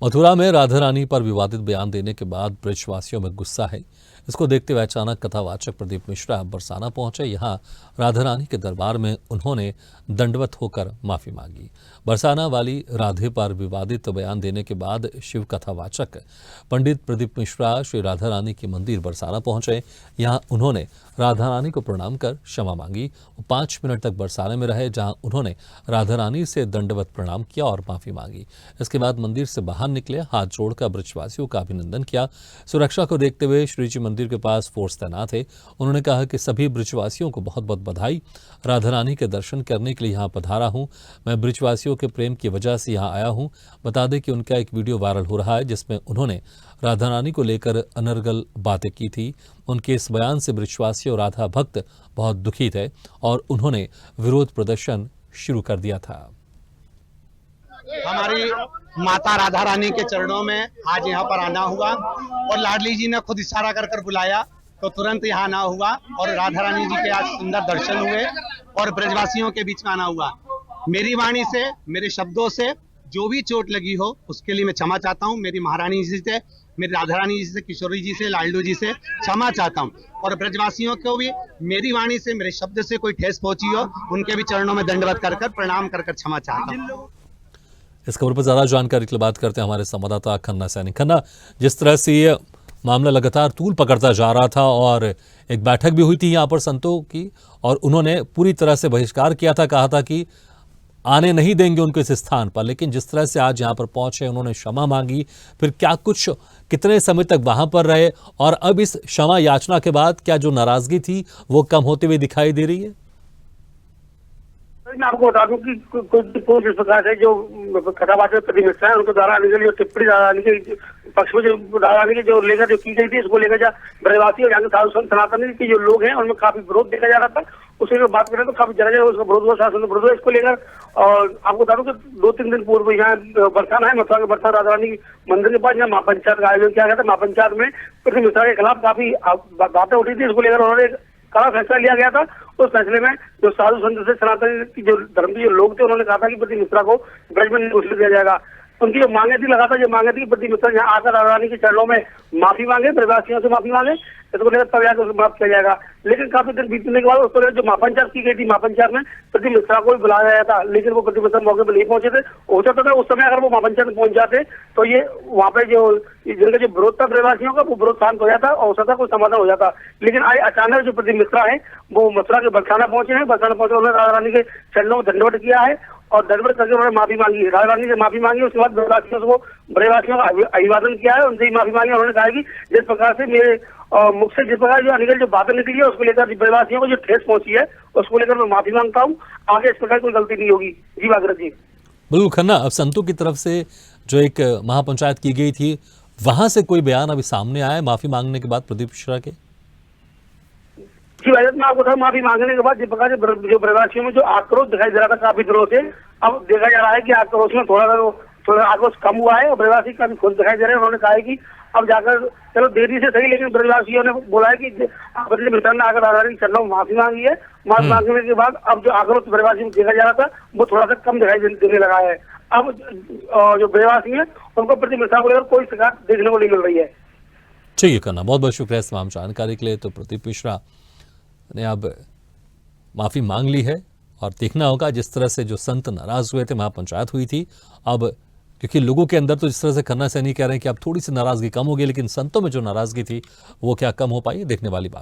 मथुरा में राधा रानी पर विवादित बयान देने के बाद ब्रजवासियों में गुस्सा है। इसको देखते हुए अचानक कथावाचक प्रदीप मिश्रा बरसाना पहुंचे। यहां राधा रानी के दरबार में उन्होंने दंडवत होकर माफी मांगी। बरसाना वाली राधे पर विवादित बयान देने के बाद शिव कथावाचक पंडित प्रदीप मिश्रा श्री राधा रानी के मंदिर बरसाना पहुंचे। यहां उन्होंने राधा रानी को प्रणाम कर क्षमा मांगी। वो 5 मिनट तक बरसाने में रहे, जहां उन्होंने राधा रानी से दंडवत प्रणाम किया और माफी मांगी। इसके बाद मंदिर से बाहर निकले, हाथ जोड़कर ब्रजवासियों का अभिनंदन किया। सुरक्षा को देखते हुए श्री जी मंदिर के पास फोर्स तैनात है। उन्होंने कहा कि सभी ब्रजवासियों को बहुत बहुत बधाई। राधा रानी के दर्शन करने के लिए यहाँ पधारा हूँ। मैं ब्रजवासियों के प्रेम की वजह से यहाँ आया हूँ। बता दें कि उनका एक वीडियो वायरल हो रहा है जिसमें उन्होंने राधा रानी को लेकर अनर्गल बातें की थी। उनके इस बयान से ब्रजवासी और राधा भक्त बहुत दुखी थे और उन्होंने विरोध प्रदर्शन शुरू कर दिया था। हमारी माता राधा रानी के चरणों में आज यहाँ पर आना हुआ और लाडली जी ने खुद इशारा कर कर बुलाया तो तुरंत यहाँ आना हुआ और राधा रानी जी के आज सुंदर दर्शन हुए और ब्रजवासियों के बीच में आना हुआ। मेरी वाणी से, मेरे शब्दों से जो भी चोट लगी हो उसके लिए मैं क्षमा चाहता हूँ। मेरी महारानी जी से, मेरी राधा रानी जी से, किशोरी जी से, लाडलू जी से क्षमा चाहता हूँ और ब्रजवासियों को भी मेरी वाणी से, मेरे शब्द से कोई ठेस पहुंची हो उनके भी चरणों में दंडवत कर कर प्रणाम कर कर क्षमा चाहता हूँ। इस खबर पर ज्यादा जानकारी के लिए बात करते हैं हमारे संवाददाता खन्ना सैनी। खन्ना, जिस तरह से ये मामला लगातार तूल पकड़ता जा रहा था और एक बैठक भी हुई थी यहाँ पर संतों की और उन्होंने पूरी तरह से बहिष्कार किया था, कहा था कि आने नहीं देंगे उनको इस स्थान पर, लेकिन जिस तरह से आज यहाँ पर पहुंचे, उन्होंने क्षमा मांगी, फिर क्या कुछ कितने समय तक वहां पर रहे और अब इस क्षमा याचना के बाद क्या जो नाराजगी थी वो कम होते हुए दिखाई दे रही है? मैं आपको बता दूं कि कुछ इस प्रकार से जो कथावाचक प्रदीप मिश्रा है उनके द्वारा जो टिप्पणी राधा रानी के पक्ष में जो राधा रानी के जो लेकर जो की गई थी, इसको लेकर ब्रजवासी और यहाँ के साधु संत सनातन के जो लोग हैं उनमें काफी विरोध देखा जा रहा था। उसी में बात करें तो काफी जगह उसका विरोध हुआ, शासन विरोध हुआ इसको लेकर। और आपको बता दूं कि 2-3 दिन पूर्व यहाँ बरसाना है, मथुरा के बरसाना राधा रानी मंदिर के पास यहाँ महापंचायत का आयोजन किया गया था। महापंचायत में प्रदीप मिश्रा के खिलाफ काफी बातें उठी थी, इसको लेकर उन्होंने कड़ा फैसला लिया गया था। उस फैसले में जो साधु संत से सनातन की जो धर्म के जो लोग थे उन्होंने कहा था कि प्रदीप मिश्रा को ब्रज में घोषित किया जाएगा। उनकी जो मांगे थी, लगातार जो मांगे थी कि प्रदीप मिश्रा यहाँ आकर राधा रानी के चरणों में माफी मांगे, ब्रजवासियों से माफी मांगे, इसको लेकर तब जाकर उसे माफ किया जाएगा। लेकिन काफी दिन बीतने के बाद उसको लेकर जो महापंचायत की गई थी, महापंचायत में प्रदीप मिश्रा को भी बुलाया गया था, लेकिन वो प्रदीप मिश्रा मौके पर नहीं पहुंचे थे। हो सकता था उस समय अगर वो महापंचायत में पहुंच जाते तो ये वहाँ पे जो जिनका जो विरोध था ब्रजवासियों का वो विरोध शांत हो जाता और हो सकता कोई समाधान हो जाता। लेकिन आज अचानक जो प्रदीप मिश्रा है वो मथुरा के बरसाना पहुंचे हैं। बरसाना पहुंचे उन्होंने राधा रानी के चरणों में दंडवत किया है और दंडवत करके उन्होंने माफी मांगी, राधा रानी से माफी मांगी। उसके बाद ब्रजवासियों का अभिवादन किया है, उनसे ही माफी मांगी। उन्होंने कहा कि जिस प्रकार से मेरे मुख से जिस प्रकार जो अनिगल जो बातें निकली है उसको लेकर ब्रजवासियों को जो ठेस पहुंची है उसको लेकर मैं माफी मांगता हूँ। आगे इस प्रकार कोई गलती नहीं होगी। जी भागीरथ जी। बिल्कुल खन्ना, अब संतों की तरफ से जो एक महापंचायत की गई थी वहां से कोई बयान अभी सामने आया माफी मांगने के बाद प्रदीप मिश्रा के? जी भागीरथ, मैं आपको माफी मांगने के बाद जिस प्रकार से जो ब्रजवासियों में जो आक्रोश दिखाई दे रहा था काफी दिनों से, अब देखा जा रहा है कि आक्रोश में थोड़ा आक्रोश कम हुआ है और ब्रजवासी काफी खुश दिखाई दे रहे हैं। उन्होंने कहा है कि अब जाकर चलो देरी से सही, लेकिन ब्रजवासियों ने बोला है कि प्रदीप मिश्रा ने आकर राधा रानी के चरणों में माफी मांगी है। माफी मांगने के बाद अब जो आक्रोश ब्रजवासी में देखा जा रहा था वो थोड़ा सा कम दिखाई देने लगा है। अब जो ब्रजवासी है उनको प्रदीप मिश्रा को लेकर कोई शिकायत देखने को नहीं मिल रही है। ठीक है खन्ना, बहुत बहुत शुक्रिया इस तमाम जानकारी के लिए। तो प्रदीप मिश्रा ने अब माफी मांग ली है और देखना होगा जिस तरह से जो संत नाराज हुए थे, महापंचायत हुई थी, अब क्योंकि लोगों के अंदर तो जिस तरह से खन्ना सैनी कह रहे हैं कि अब थोड़ी सी नाराजगी कम हो गई, लेकिन संतों में जो नाराजगी थी वो क्या कम हो पाई, देखने वाली बात।